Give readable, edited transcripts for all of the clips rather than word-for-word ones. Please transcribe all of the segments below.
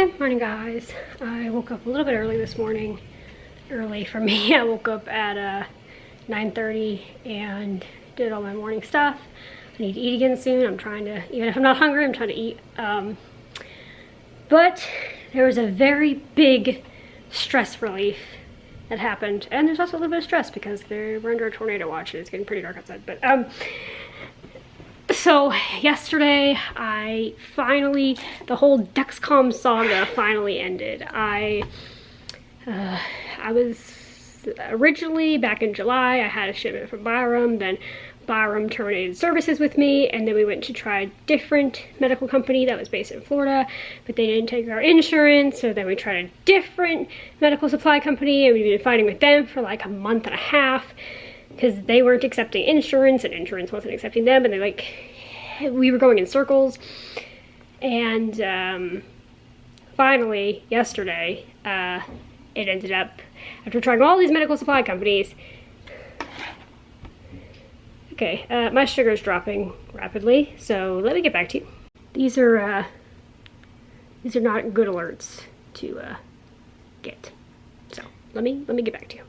Good morning, guys. I woke up a little bit early this morning. Early for me. I woke up at 9:30 and did all my morning stuff. I need to eat again soon. I'm trying to, even if I'm not hungry, I'm trying to eat. But there was a very big stress relief that happened, and there's also a little bit of stress because we're under a tornado watch and it's getting pretty dark outside. But so yesterday the whole Dexcom saga finally ended. I was originally, back in July, I had a shipment from Byram, then Byram terminated services with me, and then we went to try a different medical company that was based in Florida, but they didn't take our insurance, so then we tried a different medical supply company, and we've been fighting with them for like a month and a half because they weren't accepting insurance and insurance wasn't accepting them, and we were going in circles. And finally yesterday it ended up, after trying all these medical supply companies. Okay, my sugar is dropping rapidly, so let me get back to you. These are not good alerts to get. So let me get back to you.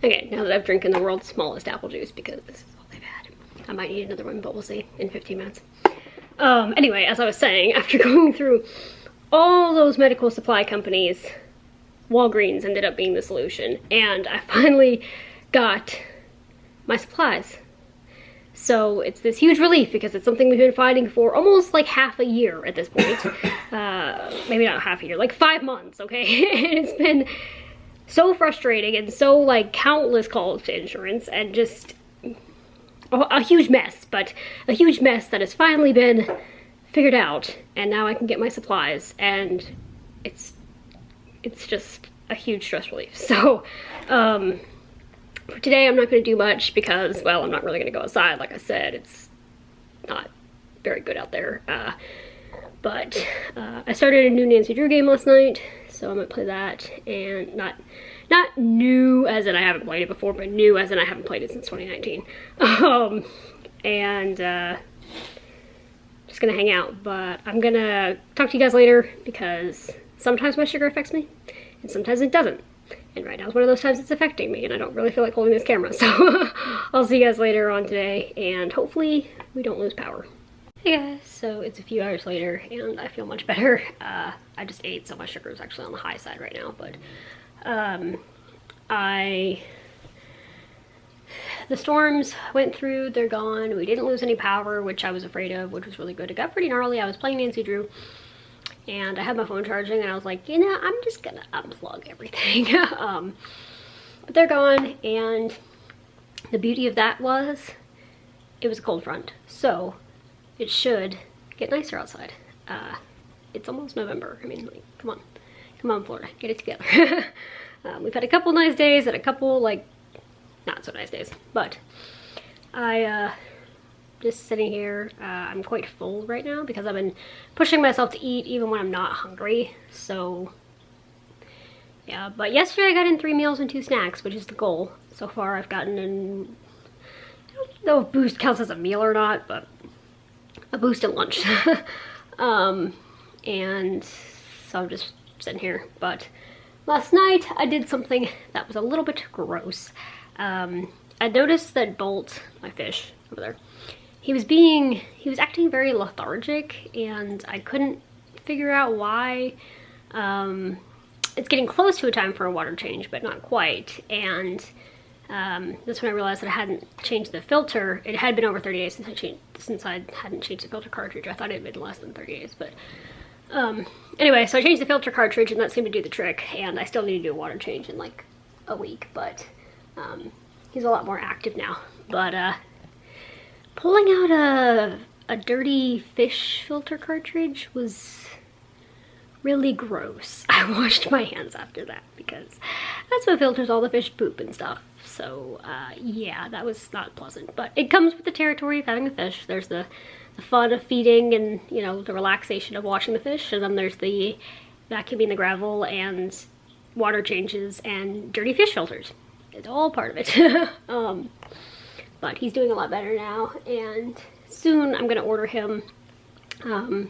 Okay, now that I've drinking the world's smallest apple juice, because this is all they've had. I might need another one, but we'll see in 15 minutes. Anyway, as I was saying, after going through all those medical supply companies, Walgreens ended up being the solution, and I finally got my supplies. So it's this huge relief because it's something we've been fighting for almost like half a year at this point. Maybe not half a year, like 5 months, okay? It's been so frustrating and so like countless calls to insurance and just a huge mess, but a huge mess that has finally been figured out, and now I can get my supplies, and it's just a huge stress relief. So for today, I'm not going to do much because, well, I'm not really going to go outside. Like I said, it's not very good out there. But I started a new Nancy Drew game last night, so I'm going to play that. And not new as in I haven't played it before, but new as in I haven't played it since 2019. Just going to hang out. But I'm going to talk to you guys later because sometimes my sugar affects me and sometimes it doesn't. And right now is one of those times it's affecting me, and I don't really feel like holding this camera. So I'll see you guys later on today, and hopefully we don't lose power. Hey guys, so it's a few hours later, and I feel much better. I just ate, so my sugar is actually on the high side right now. But the storms went through, they're gone. We didn't lose any power, which I was afraid of, which was really good. It got pretty gnarly. I was playing Nancy Drew, and I had my phone charging, and I was like, you know, I'm just gonna unplug everything. But they're gone, and the beauty of that was it was a cold front, so it should get nicer outside. It's almost November. I mean, like, come on Florida, get it together. We've had a couple nice days and a couple like not so nice days, but I just sitting here. I'm quite full right now because I've been pushing myself to eat even when I'm not hungry. So yeah, but yesterday I got in 3 meals and 2 snacks, which is the goal. So far I've gotten in, I don't know if Boost counts as a meal or not, but a Boost at lunch. And so I'm just sitting here. But last night I did something that was a little bit gross. I noticed that Bolt, my fish over there, he was acting very lethargic, and I couldn't figure out why. It's getting close to a time for a water change, but not quite. And that's when I realized that I hadn't changed the filter. It had been over 30 days since I hadn't changed the filter cartridge. I thought it had been less than 30 days, but anyway, so I changed the filter cartridge, and that seemed to do the trick. And I still need to do a water change in like a week, but he's a lot more active now. But pulling out a dirty fish filter cartridge was really gross. I washed my hands after that because that's what filters all the fish poop and stuff. So yeah, that was not pleasant, but it comes with the territory of having a fish. There's the fun of feeding and, you know, the relaxation of washing the fish, and then there's the vacuuming the gravel and water changes and dirty fish filters. It's all part of it. But he's doing a lot better now, and soon I'm gonna order him. I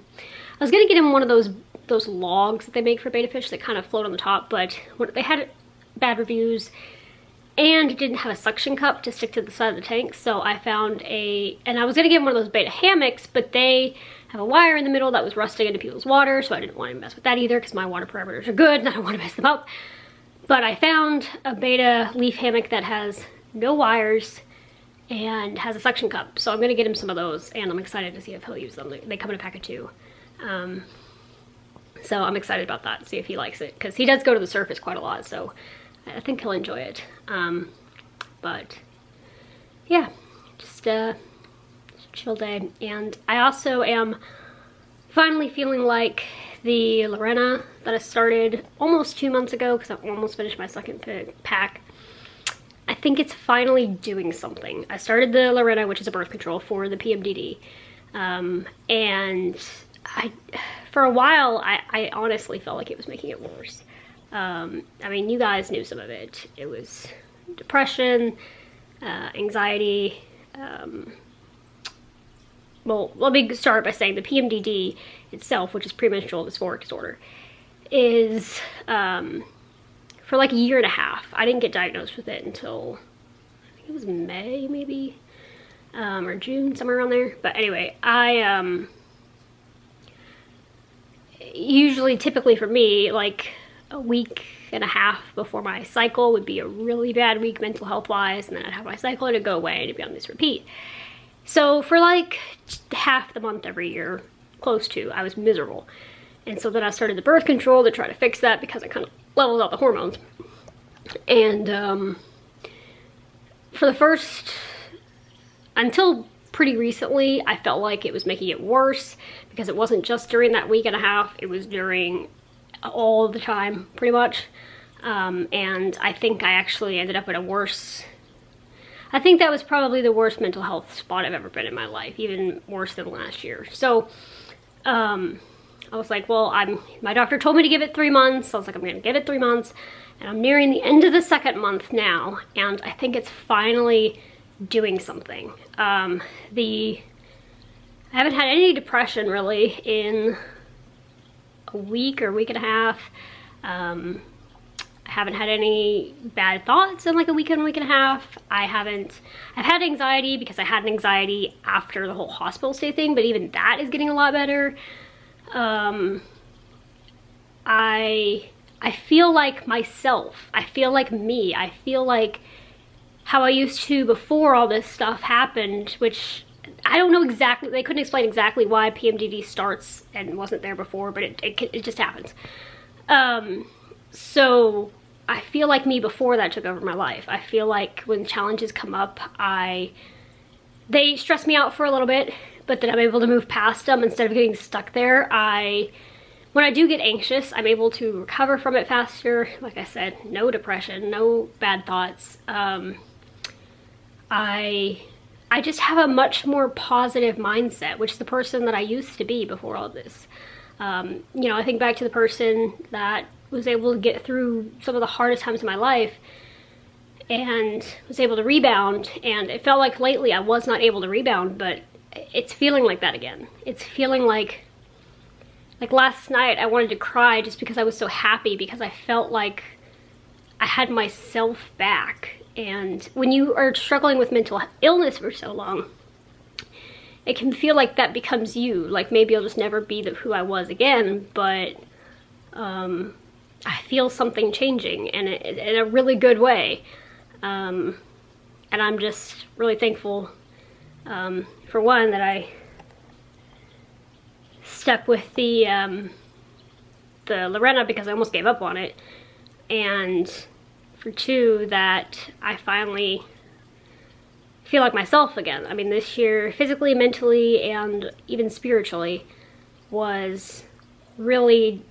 was gonna get him one of those those logs that they make for betta fish that kind of float on the top, but they had bad reviews and it didn't have a suction cup to stick to the side of the tank. So I found and I was gonna get one of those betta hammocks, but they have a wire in the middle that was rusting into people's water, so I didn't want to mess with that either because my water parameters are good and I don't want to mess them up. But I found a betta leaf hammock that has no wires and has a suction cup, so I'm gonna get him some of those, and I'm excited to see if he'll use them. They come in a pack of 2. So I'm excited about that, see if he likes it, because he does go to the surface quite a lot, so I think he'll enjoy it. But yeah, just a chill day. And I also am finally feeling like the Lorena that I started almost 2 months ago, because I almost finished my second pack, I think it's finally doing something. I started the Lorena, which is a birth control for the PMDD, and for a while, I honestly felt like it was making it worse. I mean, you guys knew some of it. It was depression, anxiety. Well, let me start by saying the PMDD itself, which is premenstrual dysphoric disorder, is for like a year and a half. I didn't get diagnosed with it until, I think it was May maybe, or June, somewhere around there. But anyway, usually, typically for me, like a week and a half before my cycle would be a really bad week mental health wise, and then I'd have my cycle and it'd go away and it'd be on this repeat. So for like half the month every year, close to, I was miserable. And so then I started the birth control to try to fix that because it kind of levels out the hormones. And for the first, until pretty recently, I felt like it was making it worse because it wasn't just during that week and a half, it was during all the time, pretty much. And I think I actually ended up at a worse, I think that was probably the worst mental health spot I've ever been in my life, even worse than last year. So I was like, well, my doctor told me to give it 3 months. So I was like, I'm gonna give it 3 months. And I'm nearing the end of the second month now, and I think it's finally doing something. I haven't had any depression really in a week or week and a half. I haven't had any bad thoughts in like a week and a half. I've had anxiety because I had an anxiety after the whole hospital stay thing, but even that is getting a lot better. I feel like myself. I feel like me. I feel like how I used to before all this stuff happened, which I don't know exactly, they couldn't explain exactly why PMDD starts and wasn't there before, but it just happens. So I feel like me before that took over my life. I feel like when challenges come up, they stress me out for a little bit, but then I'm able to move past them instead of getting stuck there. When I do get anxious, I'm able to recover from it faster. Like I said, no depression, no bad thoughts. I just have a much more positive mindset, which is the person that I used to be before all this. You know, I think back to the person that was able to get through some of the hardest times in my life and was able to rebound, and it felt like lately I was not able to rebound, but it's feeling like that again. It's feeling like last night I wanted to cry just because I was so happy, because I felt like I had myself back. And when you are struggling with mental illness for so long, it can feel like that becomes you. Like maybe I'll just never be who I was again, but I feel something changing, and in a really good way. And I'm just really thankful, for one, that I stuck with the Lorena, because I almost gave up on it, and for two, that I finally feel like myself again. I mean, this year, physically, mentally, and even spiritually, was really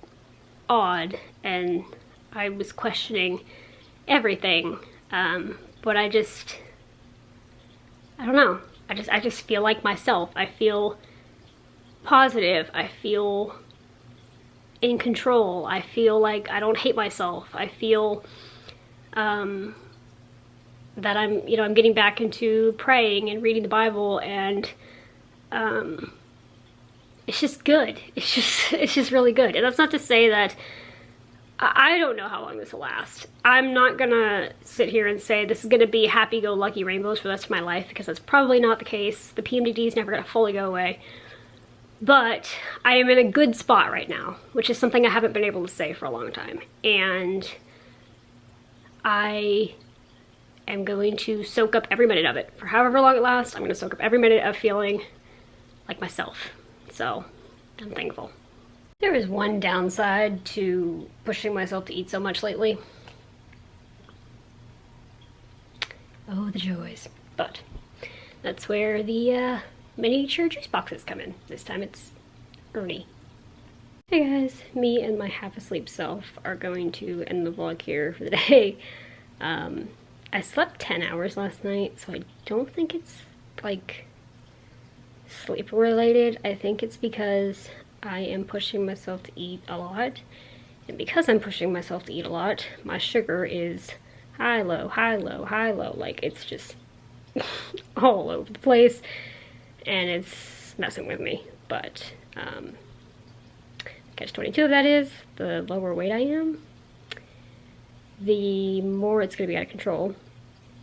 odd, and I was questioning everything. But I don't know. I just feel like myself. I feel positive. I feel in control. I feel like I don't hate myself. I feel that I'm getting back into praying and reading the Bible, and it's just good. It's just really good. And that's not to say that I don't know how long this will last. I'm not gonna sit here and say this is gonna be happy-go-lucky rainbows for the rest of my life, because that's probably not the case. The PMDD is never gonna fully go away. But I am in a good spot right now, which is something I haven't been able to say for a long time. And I am going to soak up every minute of it. For however long it lasts, I'm gonna soak up every minute of feeling like myself. So, I'm thankful. There is one downside to pushing myself to eat so much lately. Oh, the joys. But that's where the miniature juice boxes come in. This time it's Ernie. Hey guys, me and my half-asleep self are going to end the vlog here for the day. I slept 10 hours last night, so I don't think it's like sleep related. I think it's because I am pushing myself to eat a lot, and because I'm pushing myself to eat a lot, my sugar is high, low, high, low, high, low. Like, it's just all over the place, and it's messing with me. But catch-22 of that is, the lower weight I am, the more it's going to be out of control,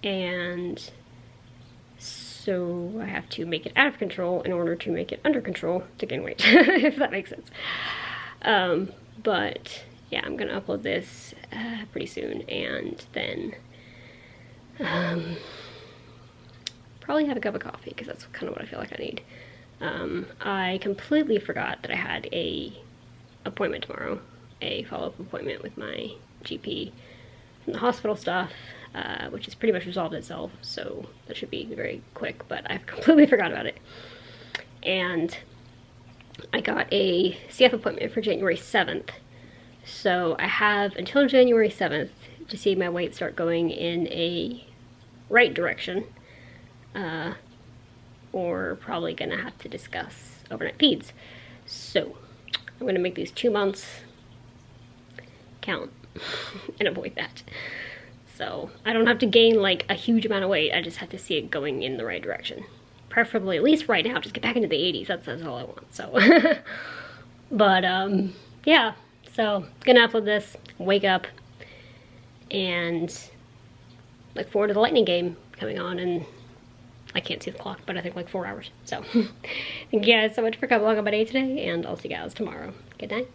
and so I have to make it out of control in order to make it under control to gain weight, if that makes sense. But yeah, I'm gonna upload this pretty soon, and then probably have a cup of coffee, because that's kind of what I feel like I need. I completely forgot that I had a appointment tomorrow, a follow-up appointment with my GP from the hospital stuff, which has pretty much resolved itself, so that should be very quick, but I've completely forgot about it. And I got a CF appointment for January 7th, so I have until January 7th to see my weight start going in a right direction, or probably gonna have to discuss overnight feeds. So I'm gonna make these 2 months count and avoid that. So I don't have to gain like a huge amount of weight, I just have to see it going in the right direction. Preferably, at least right now, just get back into the 80s, that's all I want, so. But yeah, so gonna upload this, wake up, and look forward to the Lightning game coming on, and I can't see the clock, but I think like 4 hours. So thank you guys so much for coming along on my day today, and I'll see you guys tomorrow. Good night.